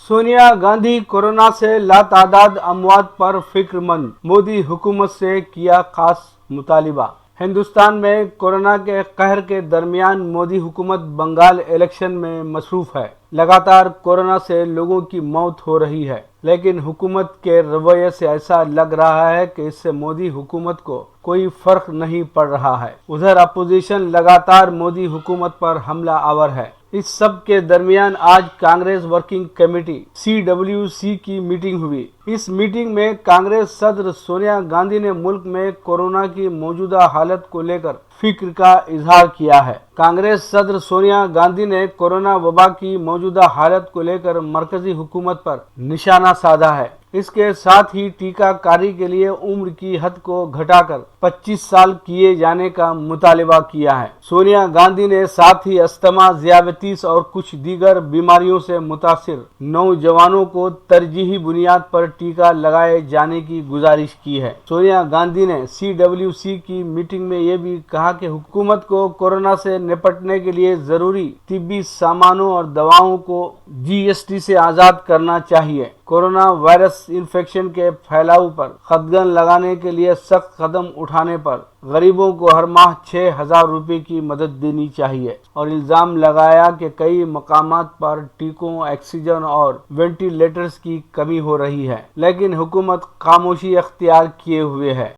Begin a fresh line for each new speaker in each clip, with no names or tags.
Sonia Gandhi corona से लातादाद अमवात पर फिक्रमंद, मोदी हुकूमत से किया खास मुतालिबा। हिंदुस्तान में कोरोना के कहर के दरमियान मोदी हुकूमत बंगाल इलेक्शन में मसरूफ है। लगातार कोरोना से लोगों की मौत हो रही है, लेकिन हुकूमत के रवैये से ऐसा लग रहा है कि इससे मोदी हुकूमत को कोई फर्क नहीं पड़ रहा है। उधर अपोजिशन लगातार मोदी हुकूमत पर हमला आवर है। इस सब के दरमियान आज कांग्रेस वर्किंग कमेटी CWC की मीटिंग हुई। इस मीटिंग में कांग्रेस सदर सोनिया गांधी ने मुल्क में कोरोना की मौजूदा हालत को लेकर फिक्र का इजहार किया है। कांग्रेस सदर सोनिया गांधी ने कोरोना वबा की मौजूदा हालत को लेकर मरकजी हुकूमत पर निशाना साधा है। इसके साथ ही टीकाकारी के लिए उम्र की हद को घटाकर 25 साल किए जाने का मुतालिबा किया है। सोनिया गांधी ने साथ ही अस्थमा, ज़ियाबतीस और कुछ दीगर बीमारियों से मुतासिर नौजवानों को तरजीही बुनियाद पर टीका लगाए जाने की गुजारिश की है। सोनिया गांधी ने CWC की मीटिंग में ये भी कहा कि हुकूमत को कोरोना से निपटने के लिए जरूरी तिब्बी सामानों और दवाओं को GST से आज़ाद करना चाहिए। कोरोना वायरस इन्फेक्शन के फैलाव पर खदगन लगाने के लिए सख्त कदम उठाने पर गरीबों को हर माह 6,000 रुपए की मदद देनी चाहिए और इल्जाम लगाया कि कई मकामात पर टीकों, ऑक्सीजन और वेंटिलेटर्स की कमी हो रही है, लेकिन हुकूमत खामोशी अख्तियार किए हुए है।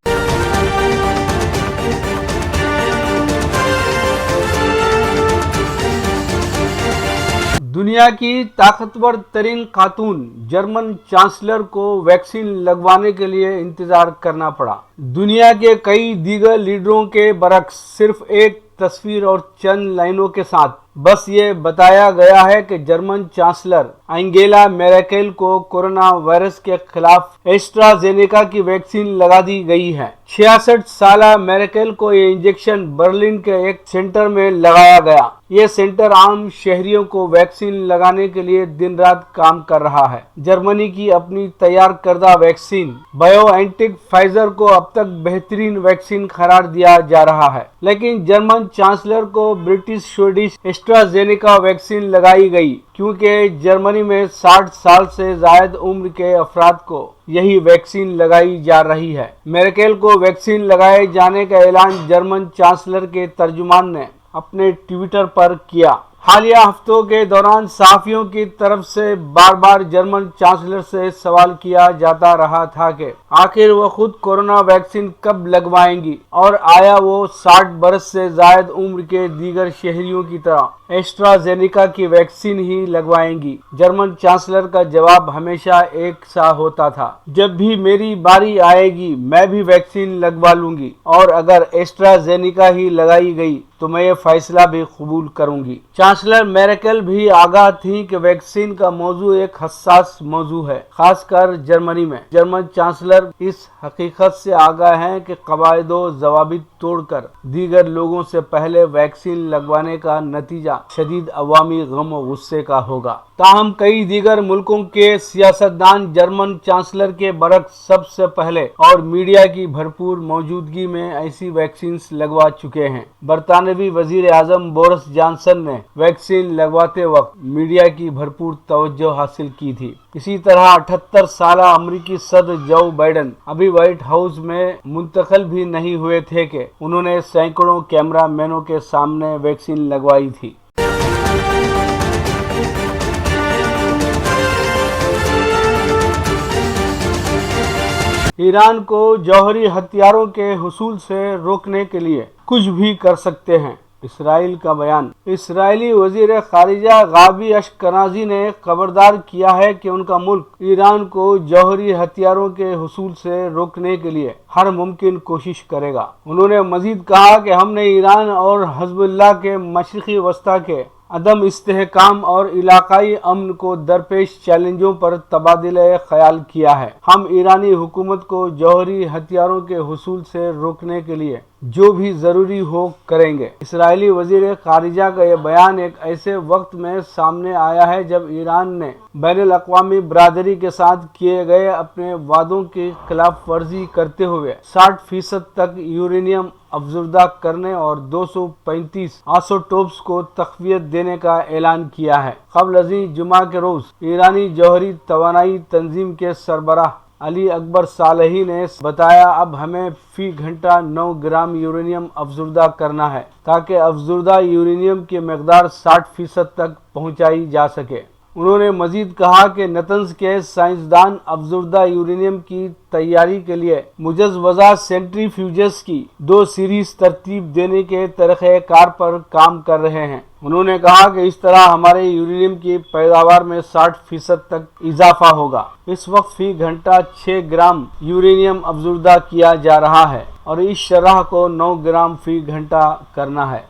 दुनिया की ताकतवर तरीन खातून जर्मन चांसलर को वैक्सीन लगवाने के लिए इंतजार करना पड़ा। दुनिया के कई दीगर लीडरों के बरक्स सिर्फ एक तस्वीर और चंद लाइनों के साथ बस ये बताया गया है कि जर्मन चांसलर एंगेला मेर्केल को कोरोना वायरस के खिलाफ एस्ट्राजेनेका की वैक्सीन लगा दी गई है। 66 साला मेर्केल को ये इंजेक्शन बर्लिन के एक सेंटर में लगाया गया। ये सेंटर आम शहरियों को वैक्सीन लगाने के लिए दिन रात काम कर रहा है। जर्मनी की अपनी तैयार करदा वैक्सीन बायोएनटेक फाइजर को अब तक बेहतरीन वैक्सीन करार दिया जा रहा है, लेकिन जर्मन चांसलर को ब्रिटिश स्वीडिश एस्ट्राजेनेका वैक्सीन लगाई गई क्योंकि जर्मनी में 60 साल से ज्यादा उम्र के अफराद को यही वैक्सीन लगाई जा रही है। मेर्केल को वैक्सीन लगाए जाने का ऐलान जर्मन चांसलर के तर्जुमान ने अपने ट्विटर पर किया। हालिया हफ्तों के दौरान सहाफियों की तरफ से बार बार जर्मन चांसलर से सवाल किया जाता रहा था कि आखिर वो खुद कोरोना वैक्सीन कब लगवाएंगी और आया वो 60 बरस से ज्यादा उम्र के दीगर शहरियों की तरह एस्ट्राजेनेका की वैक्सीन ही लगवाएंगी। जर्मन चांसलर का जवाब हमेशा एक सा होता था, जब भी मेरी बारी आएगी मैं भी वैक्सीन लगवा लूंगी और अगर एस्ट्राजेनेका ही लगाई गई तो मैं ये फैसला भी कबूल करूंगी। चांसलर मेर्केल भी आगाह थी कि वैक्सीन का मौजू एक हसास मौजू है, खासकर जर्मनी में। जर्मन चांसलर इस हकीकत से आगाह हैं कि कवायदो जवाबित तोड़कर दीगर लोगों से पहले वैक्सीन लगवाने का नतीजा शदीद अवामी गम और गुस्से का होगा। ताहम कई दीगर मुल्कों के सियासतदान जर्मन चांसलर के बरक्स सबसे पहले और मीडिया की भरपूर मौजूदगी में ऐसी वैक्सीन लगवा चुके हैं। बरतानवी वजीर आजम बोरिस जॉनसन ने वैक्सीन लगवाते वक्त मीडिया की भरपूर तवज्जो हासिल की थी। इसी तरह 78 साला अमरीकी सदर जो बाइडेन अभी व्हाइट हाउस में मुंतकिल भी नहीं हुए थे कि उन्होंने सैकड़ों कैमरामैनों के सामने वैक्सीन लगवाई थी। ईरान को जौहरी हथियारों के हुसूल से रोकने के लिए कुछ भी कर सकते हैं, इसराइल का बयान। इसराइली वजीर खारिजा गाबी अशकनाजी ने खबरदार किया है कि उनका मुल्क ईरान को जौहरी हथियारों के हुसूल से रोकने के लिए हर मुमकिन कोशिश करेगा। उन्होंने मजीद कहा कि हमने ईरान और हिज़्बुल्लाह के मशरिकी वस्ता के अदम इस्तेहकाम और इलाकाई अमन को दरपेश चैलेंजों पर तबादिले ख्याल किया है। हम ईरानी हुकूमत को जौहरी हथियारों के हुसूल से रोकने के लिए जो भी जरूरी हो करेंगे। इसराइली वजीर खारिजा का यह बयान एक ऐसे वक्त में सामने आया है जब ईरान ने बैनुल अक़वामी बरादरी के साथ किए गए अपने वादों की खिलाफ वर्जी करते हुए 60% तक यूरेनियम افزودہ کرنے اور 235 آسوٹوپس کو تقویت دینے کا اعلان کیا ہے۔ قبل ازیں جمعہ کے روز ایرانی جوہری توانائی تنظیم کے سربراہ علی اکبر صالحی نے بتایا اب ہمیں فی گھنٹہ 9 گرام یورینیم افزودہ کرنا ہے تاکہ افزودہ یورینیم کی مقدار 60% تک پہنچائی جا سکے۔ انہوں نے مزید کہا کہ نتنز کے سائنسدان افزودہ یورینیم کی تیاری کے لیے مجوزہ سینٹریفیوجز کی 2 سیریز ترتیب دینے کے طریقہ کار پر کام کر رہے ہیں۔ انہوں نے کہا کہ اس طرح ہمارے یورینیم کی پیداوار میں 60% تک اضافہ ہوگا۔ اس وقت فی گھنٹہ 6 گرام یورینیم افزودہ کیا جا رہا ہے اور اس شرح کو 9 گرام فی گھنٹہ کرنا ہے۔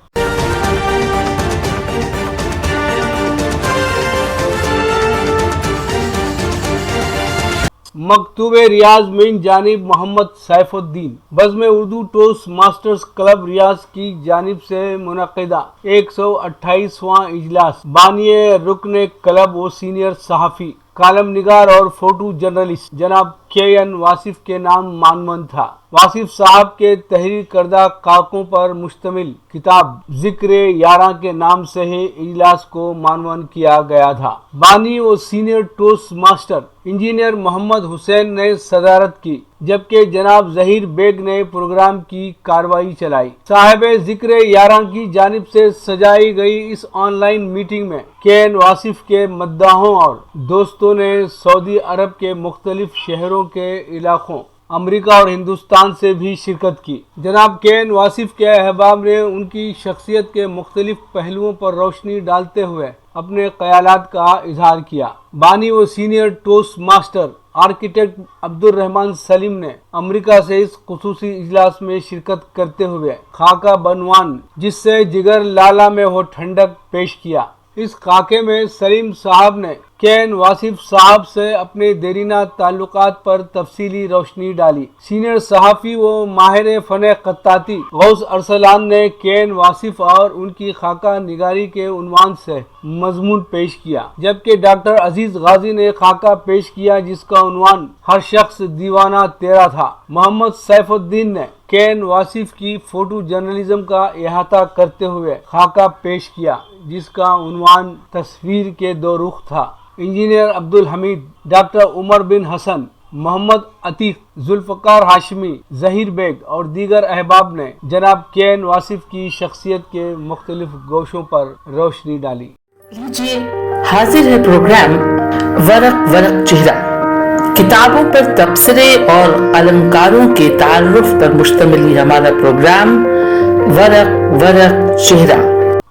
مکتوب ریاض من جانب محمد سیف الدین بزم اردو ٹوسٹ ماسٹرز کلب ریاض کی جانب سے منعقدہ 128واں اجلاس بانی رکن کلب و سینئر صحافی کالم نگار اور فوٹو جرنلسٹ جناب کے.این. واصف کے نام معنون تھا۔ واصف صاحب کے تحریر کردہ خاکوں پر مشتمل کتاب ذکر یاراں کے نام سے ہی اجلاس کو معنون کیا گیا تھا۔ بانی و سینئر ٹوسٹ ماسٹر انجینئر محمد حسین نے صدارت کی جبکہ جناب ظہیر بیگ نے پروگرام کی کارروائی چلائی۔ صاحب ذکر یاراں کی جانب سے سجائی گئی اس آن لائن میٹنگ میں کے.این. واصف کے مداحوں اور دوستوں نے سعودی عرب کے مختلف شہروں کے علاقوں امریکہ اور ہندوستان سے بھی شرکت کی۔ جناب کے.این. واصف کے احباب نے ان کی شخصیت کے مختلف پہلوؤں پر روشنی ڈالتے ہوئے اپنے خیالات کا اظہار کیا۔ بانی و سینئر ٹوسٹ ماسٹر آرکیٹیکٹ عبد الرحمن سلیم نے امریکہ سے اس خصوصی اجلاس میں شرکت کرتے ہوئے خاکہ بنوان جس سے جگر لالا میں ہو ٹھنڈک پیش کیا۔ اس خاکے میں سلیم صاحب نے کے.این. واصف صاحب سے اپنے دیرینہ تعلقات پر تفصیلی روشنی ڈالی۔ سینئر صحافی و ماہر فن خطاطی غوث ارسلان نے کے.این. واصف اور ان کی خاکہ نگاری کے عنوان سے مضمون پیش کیا جبکہ ڈاکٹر عزیز غازی نے خاکہ پیش کیا جس کا عنوان ہر شخص دیوانہ تیرا تھا۔ محمد سیف الدین نے کے.این. واصف کی فوٹو جرنلزم کا احاطہ کرتے ہوئے خاکہ پیش کیا جس کا عنوان تصویر کے 2 رخ تھا۔ انجینئر عبدالحمید، ڈاکٹر عمر بن حسن، محمد عتیق، ذوالفقار ہاشمی، ظہیر بیگ اور دیگر احباب نے جناب کے.این. واصف کی شخصیت کے مختلف گوشوں پر روشنی ڈالی۔
لیجیے حاضر ہے پروگرام ورق ورق چہرہ، کتابوں پر تبصرے اور علمکاروں کے تعارف پر مشتمل یہ ہمارا پروگرام ورق ورق چہرہ۔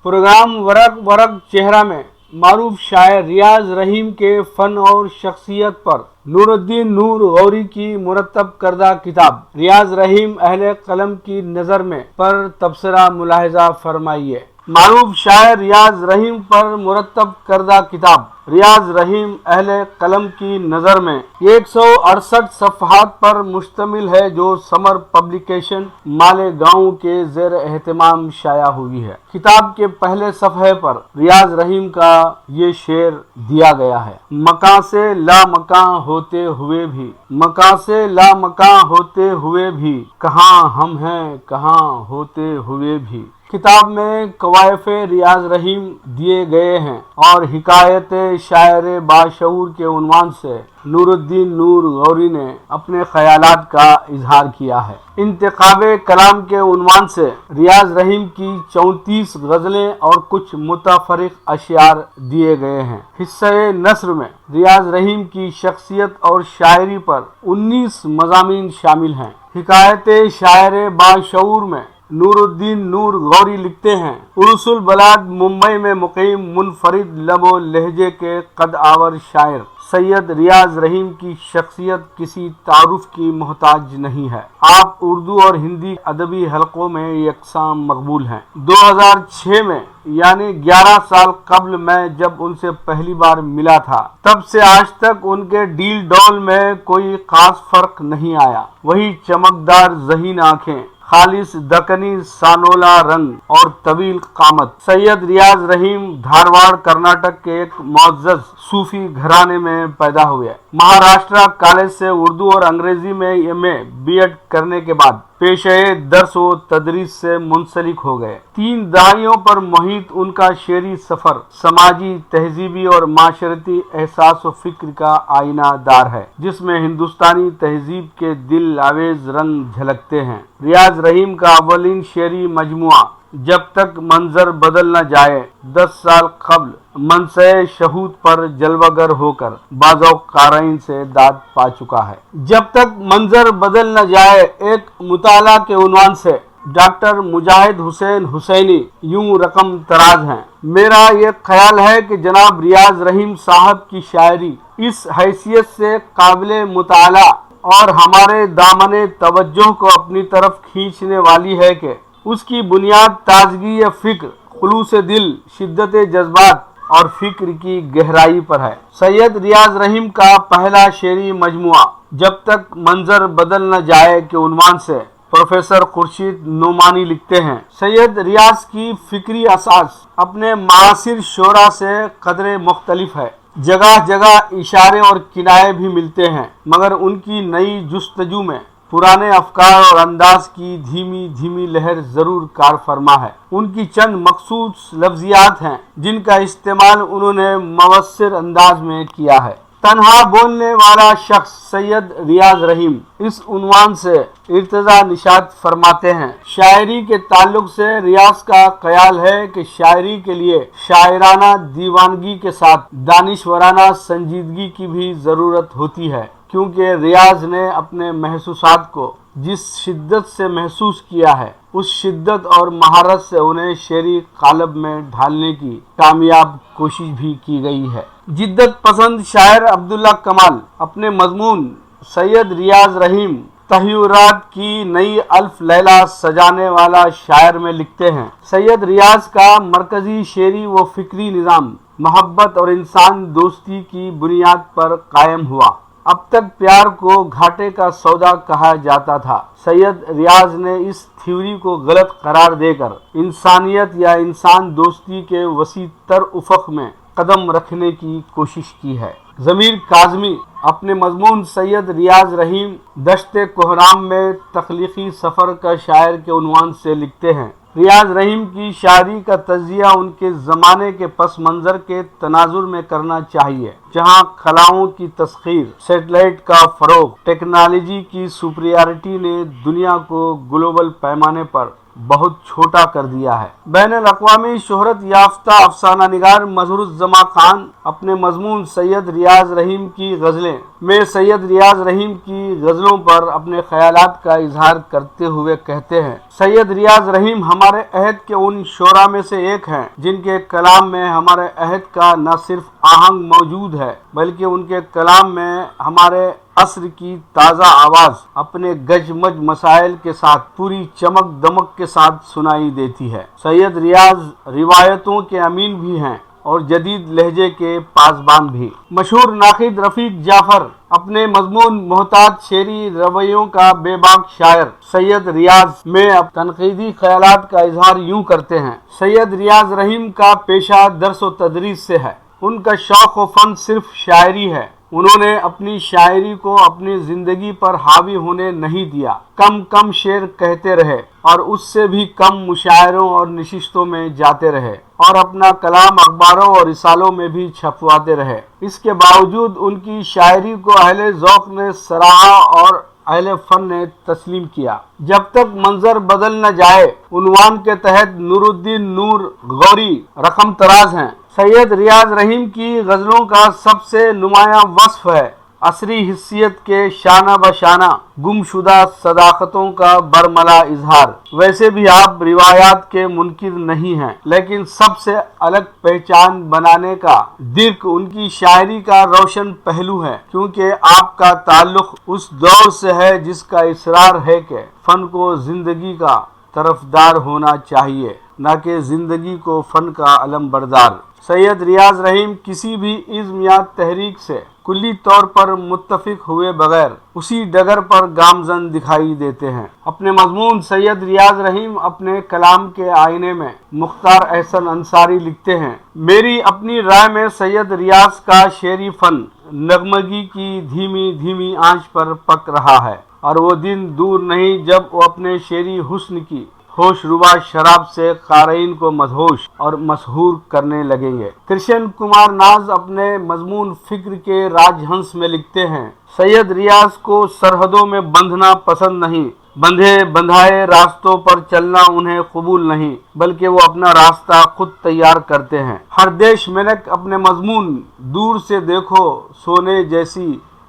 پروگرام ورق ورق چہرہ میں معروف شاعر ریاض رحیم کے فن اور شخصیت پر نور الدین نور غوری کی مرتب کردہ کتاب ریاض رحیم اہل قلم کی نظر میں پر تبصرہ ملاحظہ فرمائیے۔ معروف شاعر ریاض رحیم پر مرتب کردہ کتاب ریاض رحیم اہل قلم کی نظر میں 168 صفحات پر مشتمل ہے جو سمر پبلیکیشن مالیگاؤں کے زیر اہتمام شائع ہوئی ہے۔ کتاب کے پہلے صفحے پر ریاض رحیم کا یہ شعر دیا گیا ہے: مکاں سے لا مکاں ہوتے ہوئے بھی، مکاں سے لا مکاں ہوتے ہوئے بھی، کہاں ہم ہیں کہاں ہوتے ہوئے بھی۔ کتاب میں کوائف ریاض رحیم دیے گئے ہیں اور حکایت شاعر باشعور کے عنوان سے نور الدین نور غوری نے اپنے خیالات کا اظہار کیا ہے۔ انتخاب کلام کے عنوان سے ریاض رحیم کی 34 غزلیں اور کچھ متفرق اشعار دیے گئے ہیں۔ حصہ نثر میں ریاض رحیم کی شخصیت اور شاعری پر 19 مضامین شامل ہیں۔ حکایت شاعر باشعور میں نور الدین نور غوری لکھتے ہیں: عرس البلاد ممبئی میں مقیم منفرد لب و لہجے کے قد آور شاعر سید ریاض رحیم کی شخصیت کسی تعارف کی محتاج نہیں ہے۔ آپ اردو اور ہندی ادبی حلقوں میں یکساں مقبول ہیں۔ 2006 میں یعنی 11 سال قبل میں جب ان سے پہلی بار ملا تھا تب سے آج تک ان کے ڈیل ڈول میں کوئی خاص فرق نہیں آیا۔ وہی چمکدار ذہین آنکھیں، خالص دکنی سانولا رنگ اور طویل قامت۔ سید ریاض رحیم دھارواڑ کرناٹک کے ایک معزز صوفی گھرانے میں پیدا ہوئے۔ مہاراشٹرا کالج سے اردو اور انگریزی میں ایم اے بی ایڈ کرنے کے بعد पेशे दर्स व तदरीस से मुंसलिक हो गए। 3 दहाइयों पर मुहित उनका शेरी सफर समाजी, तहजीबी और माशरती एहसास व फिक्र का आईनादार है, जिसमें हिंदुस्तानी तहजीब के दिल आवेज रंग झलकते हैं। रियाज रहीम का अव्वलीन शेरी मजमुआ जब तक मंजर बदल न जाए 10 साल कब्ल मनसे शहूद पर जलवागर होकर बाज़ौक़ क़ारीन से दाद पा चुका है। जब तक मंजर बदल न जाए एक मुताला के उन्वान से डॉक्टर मुजाहिद हुसैन हुसैनी यूं रकम तराज हैं। मेरा ये ख्याल है कि जनाब रियाज रहीम साहब की शायरी इस हैसियत से काबिल मुताला और हमारे दामने तवज्जो को अपनी तरफ खींचने वाली है कि उसकी बुनियाद ताजगी फिक्र, खुलूस दिल, शिद्दत जज्बात और फिक्र की गहराई पर है। सैयद रियाज रहीम का पहला शेरी मजमुआ जब तक मंजर बदल न जाए के उन्वान से प्रोफेसर खुर्शीद नोमानी लिखते हैं, सैयद रियाज की फिक्री असास अपने मासिर शोरा से कदरे मुख्तलिफ है। जगह जगह इशारे और किनाये भी मिलते हैं, मगर उनकी नई जुस्तजू में पुराने अफकार और अंदाज की धीमी धीमी लहर जरूर कार फरमा है। उनकी चंद मखसूस लफ्जियात हैं जिनका इस्तेमाल उन्होंने मवस्सिर अंदाज में किया है। तन्हा बोलने वाला शख्स सैयद रियाज रहीम इस उन्वान से इर्तजा निशात फरमाते हैं। शायरी के ताल्लुक से रियाज का ख्याल है कि शायरी के लिए शायराना दीवानगी के साथ दानिशवराना संजीदगी की भी ज़रूरत होती है, क्योंकि रियाज ने अपने महसूसात को जिस शिद्दत से महसूस किया है उस शिद्दत और महारत से उन्हें शेरी कालब में ढालने की कामयाब कोशिश भी की गई है। जिद्दत पसंद शायर अब्दुल्ला कमाल अपने मजमून सैयद रियाज रहीम तहयुरात की नई अल्फ लैला सजाने वाला शायर में लिखते हैं, सैयद रियाज का मरकजी शेरी व फिक्री निज़ाम मोहब्बत और इंसान दोस्ती की बुनियाद पर कायम हुआ। अब तक प्यार को घाटे का सौदा कहा जाता था। सैयद रियाज ने इस थ्योरी को गलत करार देकर इंसानियत या इंसान दोस्ती के वसी तर उफ़क़ में कदम रखने की कोशिश की है। ज़मीर काज़मी अपने मजमून सैयद रियाज रहीम दश्ते कोहराम में तख्लीकी सफ़र का शायर के उन्वान से लिखते हैं, रियाज रहीम की शायरी का तज़िया उनके ज़माने के पस मंज़र के तनाजुर में करना चाहिए, जहाँ खलाओं की तस्खीर, सैटेलाइट का फ़रोग़, टेक्नोलॉजी की सुपरियॉरिटी ने दुनिया को ग्लोबल पैमाने पर बहुत छोटा कर दिया है। बैनुल-अक़वामी शोहरत याफ्ता अफसाना निगार मज़हरुज़्ज़मा खान अपने मजमून सैयद रियाज रहीम की गज़लें में सैयद रियाज रहीम की गज़लों पर अपने ख़यालात का इजहार करते हुए कहते हैं, सैयद रियाज रहीम हमारे अहद के उन शोरा में से एक हैं जिनके कलाम में हमारे अहद का न सिर्फ आहंग मौजूद है बल्कि उनके कलाम में हमारे असर की ताज़ा आवाज़ अपने गजमज मसाइल के साथ पूरी चमक दमक के साथ सुनाई देती है। सैयद रियाज रिवायतों के अमीन भी हैं और जदीद लहजे के पासबान भी। मशहूर नाक़िद रफ़ीक जाफ़र अपने मज़मून मोहताज शेरी रवैयों का बेबाक शायर सैयद रियाज में अब तनक़ीदी ख़यालात का इजहार यूं करते हैं, सैयद रियाज रहीम का पेशा दर्स व तदरीस से है। उनका शौक़ व फ़न सिर्फ शायरी है। उन्होंने अपनी शायरी को अपनी जिंदगी पर हावी होने नहीं दिया। कम कम शेर कहते रहे और उससे भी कम मुशायरों और नशिस्तों में जाते रहे और अपना कलाम अखबारों और रिसालों में भी छपवाते रहे। इसके बावजूद उनकी शायरी को अहले ज़ौक़ ने सराहा और अहले फन ने तस्लीम किया। जब तक मंजर बदल न जाए उन्वान के तहत नूरुद्दीन नूर गौरी रकम तराज हैं। सैयद रियाज रहीम की गज़लों का सबसे नुमाया वस्फ है असरी हिस्सियत के शाना बशाना गुमशुदा सदाकतों का बरमला इजहार। वैसे भी आप रिवायात के मुनकिर नहीं हैं, लेकिन सबसे अलग पहचान बनाने का दिर्क उनकी शायरी का रोशन पहलू है, क्योंकि आपका ताल्लुक उस दौर से है जिसका इसरार है कि फन को जिंदगी का तरफदार होना चाहिए, न कि जिंदगी को फन का अलम बरदार। सैयद रियाज रहीम किसी भी इज़्म या तहरीक से कुल्ली तौर पर मुत्तफिक हुए बगैर उसी डगर पर गामजन दिखाई देते हैं। अपने मजमून सैयद रियाज रहीम अपने कलाम के आईने में मुख्तार अहसन अंसारी लिखते हैं, मेरी अपनी राय में सैयद रियाज का शेरी फन नगमगी की धीमी धीमी आंच पर पक रहा है और वो दिन दूर नहीं जब वो अपने शेरी हुस्न की होश रुबा शराब से क़ारीन को मदहोश और मशहूर करने लगेंगे। कृष्ण कुमार नाज अपने मजमून फिक्र के राजहंस में लिखते हैं, सैयद रियाज को सरहदों में बंधना पसंद नहीं, बंधे बंधाए रास्तों पर चलना उन्हें कबूल नहीं, बल्कि वो अपना रास्ता खुद तैयार करते हैं। हर देश मेनक अपने मजमून दूर से देखो सोने जैसी,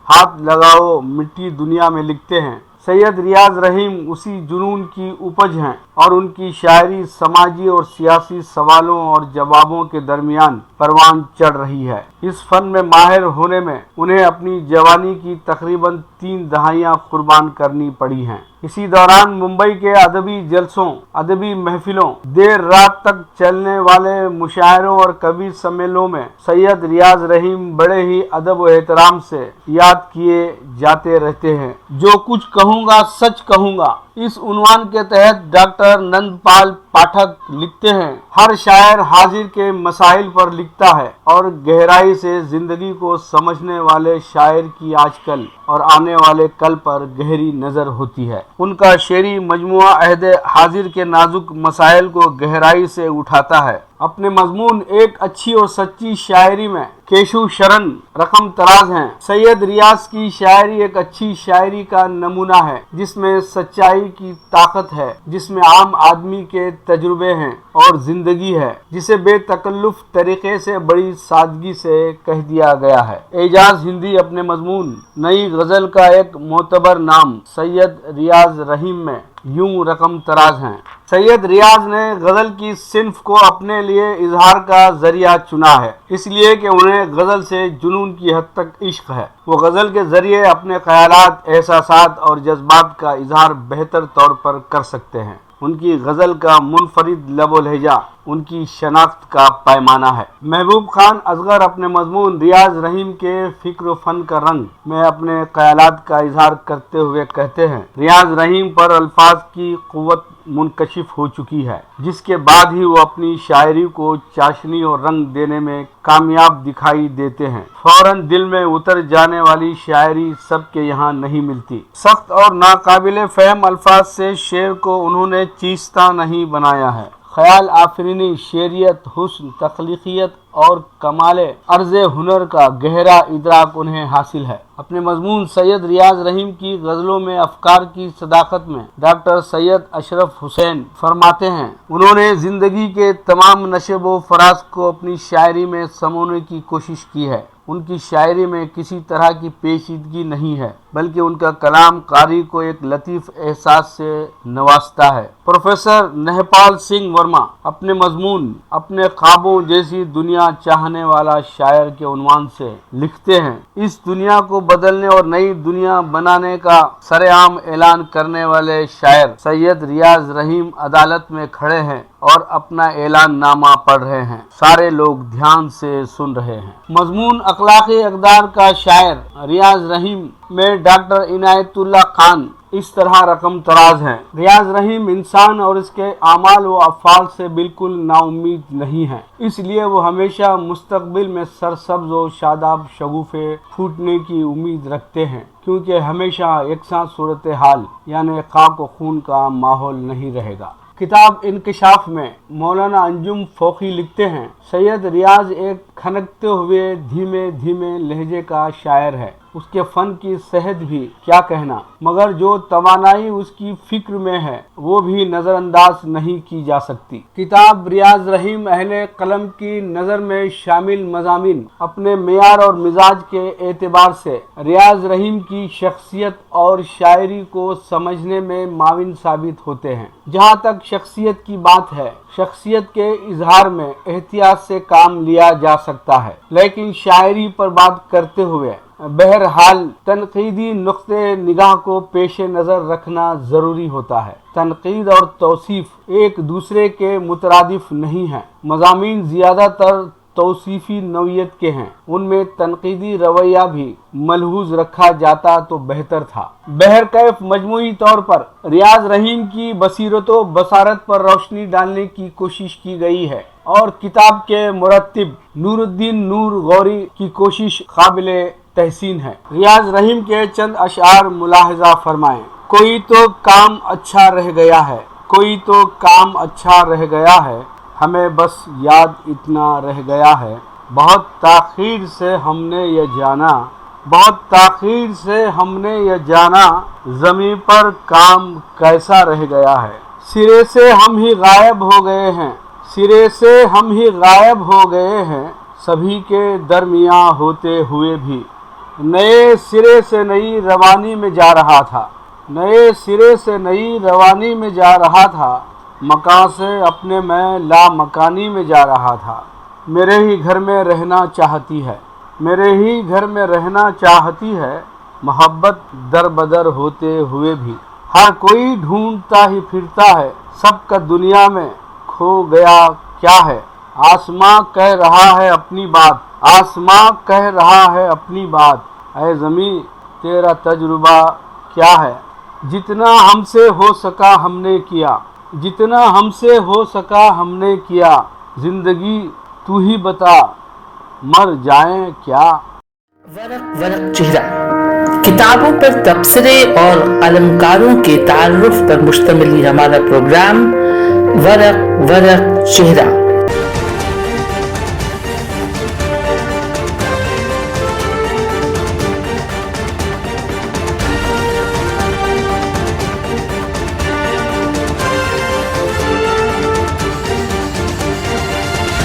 हाथ लगाओ मिट्टी दुनिया में लिखते हैं। सैयद रियाज रहीम उसी जुनून की उपज हैं और उनकी शायरी समाजी और सियासी सवालों और जवाबों के दरमियान परवान चढ़ रही है। इस फन में माहिर होने में उन्हें अपनी जवानी की तकरीबन 3 दहाइयां कुर्बान करनी पड़ी हैं। इसी दौरान मुंबई के अदबी जलसों, अदबी महफिलों, देर रात तक चलने वाले मुशायरों और कवि सम्मेलनों में सैयद रियाज रहीम बड़े ही अदब व एहतराम से याद किए जाते रहते हैं। जो कुछ कहूँगा सच कहूँगा, इस उन्वान के तहत डॉक्टर नंदपाल पाठक लिखते हैं, हर शायर हाजिर के मसाइल पर लिखता है और गहराई से जिंदगी को समझने वाले शायर की आजकल और आने वाले कल पर गहरी नजर होती है। उनका शेरी मजमुआ अहदे हाजिर के नाजुक मसाइल को गहराई से उठाता है। अपने मजमून एक अच्छी और सच्ची शायरी में केशु शरण रकम तराज हैं। सैयद रियाज की शायरी एक अच्छी शायरी का नमूना है, जिसमें सच्चाई की ताकत है, जिसमें आम आदमी के तजुर्बे हैं और जिंदगी है, जिसे बेतकल्लुफ तरीके से बड़ी सादगी से कह दिया गया है। एजाज हिंदी अपने मजमून नई गजल का एक मोतबर नाम सैयद रियाज रहीम में यूं रकम तराज हैं। सैयद रियाज ने गजल की सिन्फ को अपने लिए इजहार का जरिया चुना है, इसलिए कि उन्हें गजल से जुनून की हद तक इश्क है। वो गजल के जरिए अपने ख्यालात, एहसासात और जज्बात का इजहार बेहतर तौर पर कर सकते हैं। उनकी गजल का मुनफरिद लबो लहजा उनकी शनाख्त का पैमाना है। महबूब खान असगर अपने मजमून रियाज रहीम के फिक्र फन का रंग में अपने ख्यालात का इजहार करते हुए कहते हैं, रियाज रहीम पर अल्फाज की कुव्वत मुनकशिफ हो चुकी है, जिसके बाद ही वो अपनी शायरी को चाशनी और रंग देने में कामयाब दिखाई देते हैं। फौरन दिल में उतर जाने वाली शायरी सबके यहाँ नहीं मिलती। सख्त और नाकाबिले फहम अल्फाज से शेर को उन्होंने चीस्ता नहीं बनाया है। ख्याल आफरीनी, शेरियत, हुस्न, तख्लीकियत और कमाले अर्ज़े हुनर का गहरा इदराक उन्हें हासिल है। अपने मजमून सैयद रियाज रहीम की गज़लों में अफकार की सदाकत में डॉक्टर सैयद अशरफ हुसैन फरमाते हैं, उन्होंने ज़िंदगी के तमाम नशेब व फराज को अपनी शायरी में समोने की कोशिश की है। उनकी शायरी में किसी तरह की पेचीदगी नहीं है, बल्कि उनका कलाम कारी को एक लतीफ़ एहसास से नवाजता है। प्रोफेसर नहपाल सिंह वर्मा अपने मजमून अपने ख्वाबों जैसी दुनिया चाहने वाला शायर के उन्वान से लिखते हैं, इस दुनिया को बदलने और नई दुनिया बनाने का सरेआम ऐलान करने वाले शायर सैयद रियाज रहीम अदालत में खड़े हैं और अपना ऐलान नामा पढ़ रहे हैं। सारे लोग ध्यान से सुन रहे हैं। मजमून अखलाकी अक़दार का शायर रियाज रहीम में डॉक्टर इनायतुल्लाह खान इस तरह रकम तराज हैं, रियाज रहीम इंसान और इसके आमाल व अफ़ाल से बिल्कुल नाउम्मीद नहीं है, इसलिए वो हमेशा मुस्तकबिल में सरसब्ज व शादाब शगुफ़े फूटने की उम्मीद रखते हैं, क्योंकि हमेशा एकसां सूरत हाल यानी खाक व खून का माहौल नहीं रहेगा। किताब इंकिशाफ में मौलाना अंजुम फ़ौक़ी लिखते हैं, सैयद रियाज एक खनकते हुए धीमे धीमे लहजे का शायर है। उसके फ़न की सेहत भी क्या कहना, मगर जो तवानाई उसकी फ़िक्र में है वो भी नज़रअंदाज नहीं की जा सकती। किताब रियाज रहीम अहले कलम की नज़र में शामिल मज़ामीन अपने मेयार और मिजाज के एतबार से रियाज रहीम की शख्सियत और शायरी को समझने में माविन साबित होते हैं। जहाँ तक शख्सियत की बात है, शख्सियत के इजहार में एहतियात से काम लिया जा सकता है, लेकिन शायरी पर बात करते हुए बहरहाल तनकीदी नुक्ते निगाह को पेश नज़र रखना ज़रूरी होता है। तनकीद और तौसीफ एक दूसरे के मुतरादिफ नहीं हैं। मज़ामीन ज़्यादातर तौसीफ़ी नौइयत के हैं, उनमें तनकीदी रवैया भी मलहूज रखा जाता तो बेहतर था। बहरकैफ मजमूई तौर पर रियाज रहीम की बसीरतो बसारत पर रोशनी डालने की कोशिश की गई है और किताब के मुरत्तिब नूरुद्दीन नूर गौरी की कोशिश काबिले تحسین ہے۔ ریاض رحیم کے چند اشعار ملاحظہ فرمائیں۔ کوئی تو کام اچھا رہ گیا ہے، کوئی تو کام اچھا رہ گیا ہے، ہمیں بس یاد اتنا رہ گیا ہے، بہت تاخیر سے ہم نے یہ جانا، بہت تاخیر سے ہم نے یہ جانا، زمیں پر کام کیسا رہ گیا ہے، سرے سے ہم ہی غائب ہو گئے ہیں، سرے سے ہم ہی غائب ہو گئے ہیں، سبھی کے درمیاں ہوتے ہوئے بھی، نئے سرے سے نئی روانی میں جا رہا تھا، نئے سرے سے نئی روانی میں جا رہا تھا، مکان سے اپنے میں لا مکانی میں جا رہا تھا، میرے ہی گھر میں رہنا چاہتی ہے، میرے ہی گھر میں رہنا چاہتی ہے، محبت در بدر ہوتے ہوئے بھی، ہر کوئی ڈھونڈتا ہی پھرتا ہے، سب کا دنیا میں کھو گیا کیا ہے، آسماں کہہ رہا ہے اپنی بات، آسماں کہہ رہا ہے اپنی بات، اے زمین تیرا تجربہ کیا ہے، جتنا ہم سے ہو سکا ہم نے کیا، جتنا ہم سے ہو سکا ہم نے کیا، زندگی تو ہی بتا مر جائیں کیا۔
ورق ورق چہرہ، کتابوں پر تبصرے اور النکاروں کے تعارف پر مشتمل یہ ہمارا پروگرام ورق ورق چہرہ